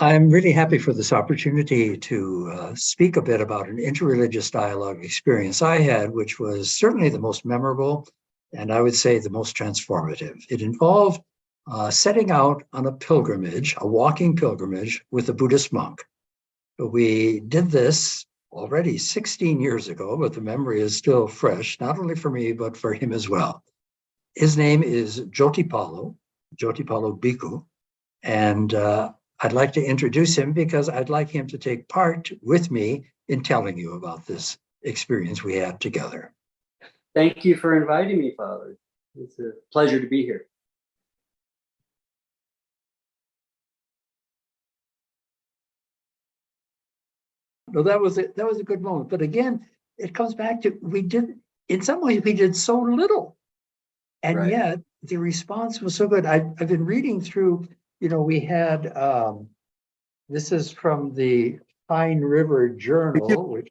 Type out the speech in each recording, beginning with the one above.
I'm really happy for this opportunity to speak a bit about an interreligious dialogue experience I had, which was certainly the most memorable and I would say the most transformative. It involved setting out on a pilgrimage, a walking pilgrimage with a Buddhist monk. We did this already 16 years ago, but the memory is still fresh, not only for me, but for him as well. His name is Jotipalo Bhikkhu, and I'd like to introduce him because I'd like him to take part with me in telling you about this experience we had together. Thank you for inviting me, Father. It's a pleasure to be here. No, that was it. That was a good moment. But again, it comes back to in some ways, we did so little. And Right. yet the response was so good. I've been reading through, we had, this is from the Pine River Journal, which,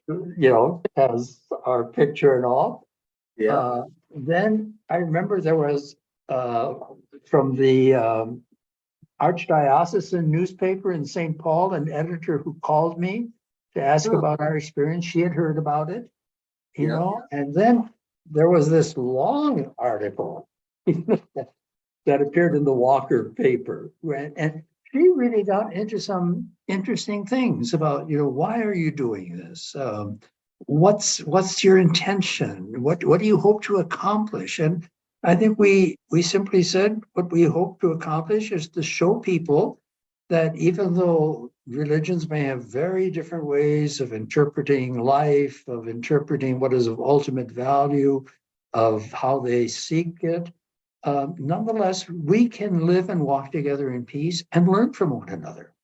has our picture and all. Yeah. Then I remember there was from the Archdiocesan newspaper in St. Paul, an editor who called me to ask about our experience. She had heard about it, and then there was this long article that appeared in the Walker paper. And she really got into some interesting things about, why are you doing this? What's your intention? What do you hope to accomplish? And I think we simply said what we hope to accomplish is to show people that even though religions may have very different ways of interpreting life, of interpreting what is of ultimate value, of how they seek it, nonetheless, we can live and walk together in peace and learn from one another.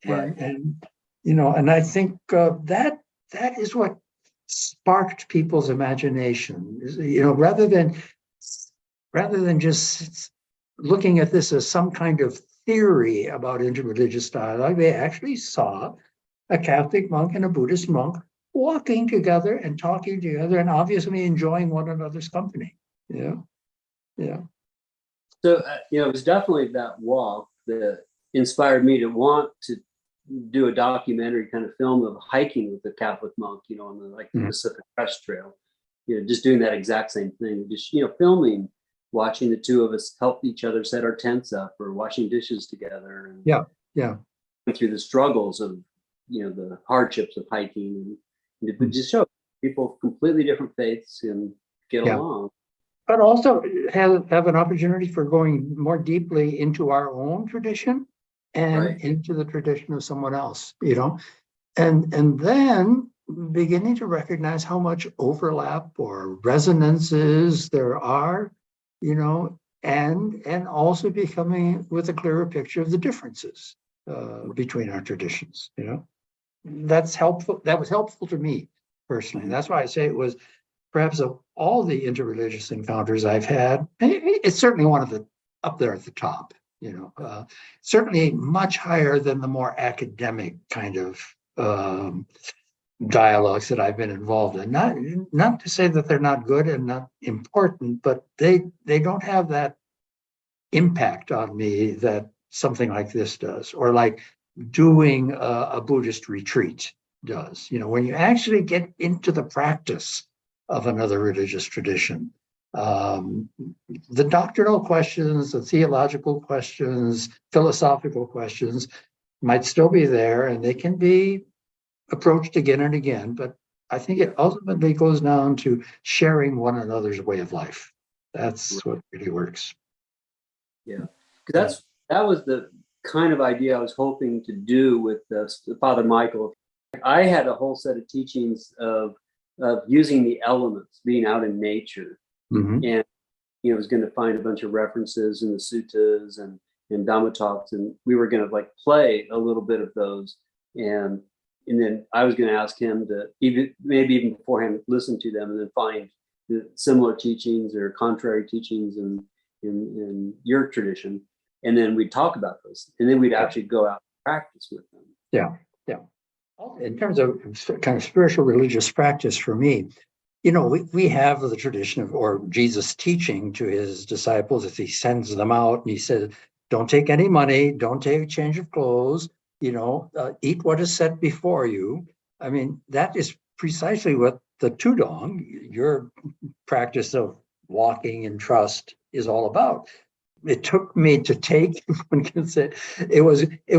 Right. And I think that is what sparked people's imagination. Rather than just looking at this as some kind of theory about interreligious dialogue, they actually saw a Catholic monk and a Buddhist monk walking together and talking together and obviously enjoying one another's company. Yeah. So, it was definitely that walk that inspired me to want to do a documentary kind of film of hiking with the Catholic monk, on the Pacific Crest Trail, just doing that exact same thing, just, filming, watching the two of us help each other set our tents up or washing dishes together. And going through the struggles of, the hardships of hiking and just show people of completely different faiths and get along. But also have an opportunity for going more deeply into our own tradition and into the tradition of someone else, and then beginning to recognize how much overlap or resonances there are, and also becoming with a clearer picture of the differences between our traditions, That's helpful. That was helpful to me personally. And that's why I say it was perhaps of all the interreligious encounters I've had, it's certainly one of the up there at the top, certainly much higher than the more academic kind of dialogues that I've been involved in. Not to say that they're not good and not important, but they don't have that impact on me that something like this does, or like doing a Buddhist retreat does. When you actually get into the practice of another religious tradition, the doctrinal questions, the theological questions, philosophical questions might still be there, and they can be approached again and again. But I think it ultimately goes down to sharing one another's way of life. That's what really works. Yeah, because that was the kind of idea I was hoping to do with Father Michael. I had a whole set of teachings of using the elements, being out in nature, and was going to find a bunch of references in the suttas and Dhamma talks, and we were going to play a little bit of those, and then I was going to ask him to maybe even beforehand listen to them, and then find the similar teachings or contrary teachings in your tradition, and then we'd talk about those, and then we'd actually go out and practice with them. Yeah. In terms of kind of spiritual religious practice for me, we have the tradition of, or Jesus teaching to his disciples as he sends them out, and he said, don't take any money, don't take a change of clothes, eat what is set before you. I mean, that is precisely what the Tudong, your practice of walking in trust, is all about. It took me to take, one can say, it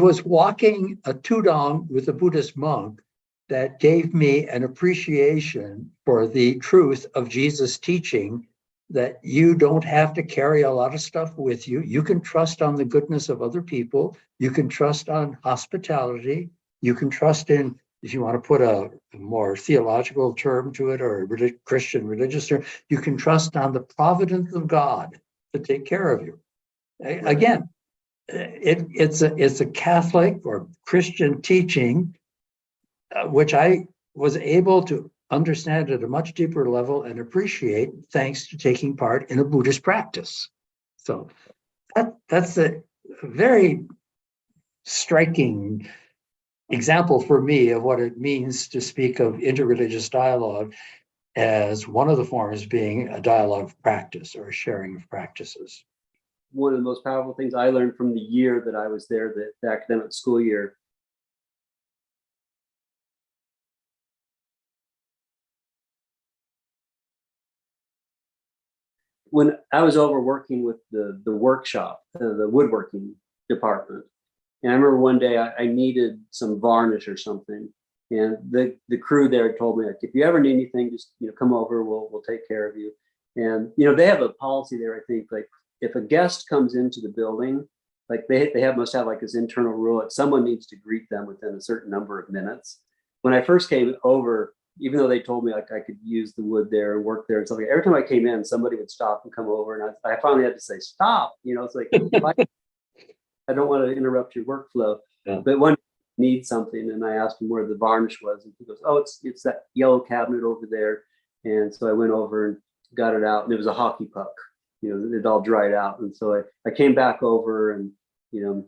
was walking a Tudong with a Buddhist monk that gave me an appreciation for the truth of Jesus' teaching, that you don't have to carry a lot of stuff with you. You can trust on the goodness of other people. You can trust on hospitality. You can trust in, if you want to put a more theological term to it, or a Christian religious term, you can trust on the providence of God to take care of you. Right. Again, it's a Catholic or Christian teaching, which I was able to understand at a much deeper level and appreciate thanks to taking part in a Buddhist practice. So that's a very striking example for me of what it means to speak of interreligious dialogue as one of the forms being a dialogue of practice or a sharing of practices. One of the most powerful things I learned from the year that I was there, the academic school year, when I was over working with the workshop, the woodworking department, and I remember one day I needed some varnish or something, and the crew there told me, like, if you ever need anything, just come over, we'll take care of you. And they have a policy there, I think, like if a guest comes into the building, like they must have like this internal rule that someone needs to greet them within a certain number of minutes. When I first came over, even though they told me like I could use the wood there and work there and something, every time I came in, somebody would stop and come over, and I finally had to say stop. It's like I don't want to interrupt your workflow. Yeah. But one needs something, and I asked him where the varnish was, and he goes, "Oh, it's that yellow cabinet over there." And so I went over and got it out, and it was a hockey puck. It all dried out, and so I came back over and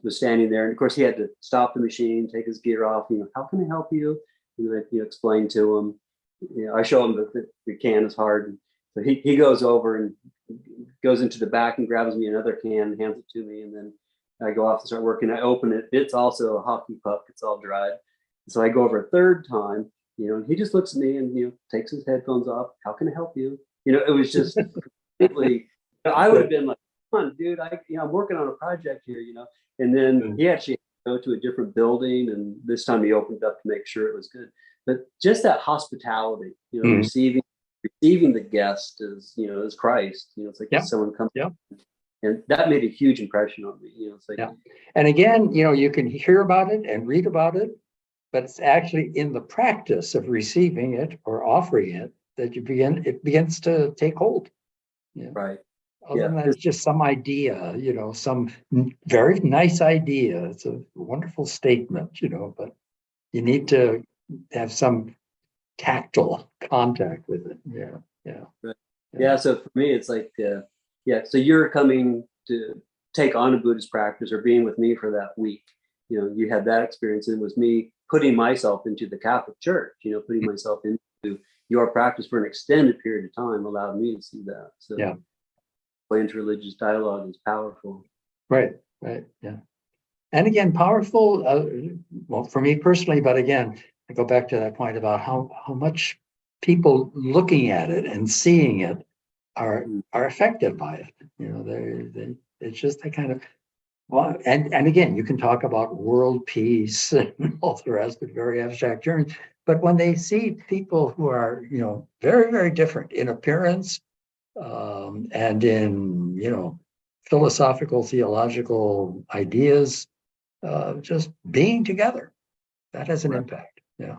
was standing there, and of course he had to stop the machine, take his gear off. How can I help you? And I explain to him. I show him that the can is hard. And so he goes over and goes into the back and grabs me another can and hands it to me, and then I go off and start working. I open it. It's also a hockey puck. It's all dried. So I go over a third time, and he just looks at me and takes his headphones off. How can I help you? It was just completely. I would have been like, "Come on, dude! I'm working on a project here," And then he actually go to a different building, and this time he opened up to make sure it was good. But just that hospitality, receiving the guest as Christ. It's like someone comes. Yeah. And that made a huge impression on me. It's like, And again, you can hear about it and read about it, but it's actually in the practice of receiving it or offering it that it begins to take hold. Right. Other than that, it's just some idea, some very nice idea. It's a wonderful statement, but you need to have some tactile contact with it. Yeah. Right. Yeah. So for me, it's like, so you're coming to take on a Buddhist practice or being with me for that week. You had that experience, and it was me putting myself into the Catholic Church, putting myself into your practice for an extended period of time allowed me to see that. So interreligious dialogue is powerful. Right. Yeah. And again, powerful, well, for me personally, but again, I go back to that point about how much people looking at it and seeing it are affected by it. It's just that kind of, well, and again, you can talk about world peace and all the rest of very abstract terms, but when they see people who are, very, very different in appearance, and in, philosophical, theological ideas, just being together, that has an impact. Yeah.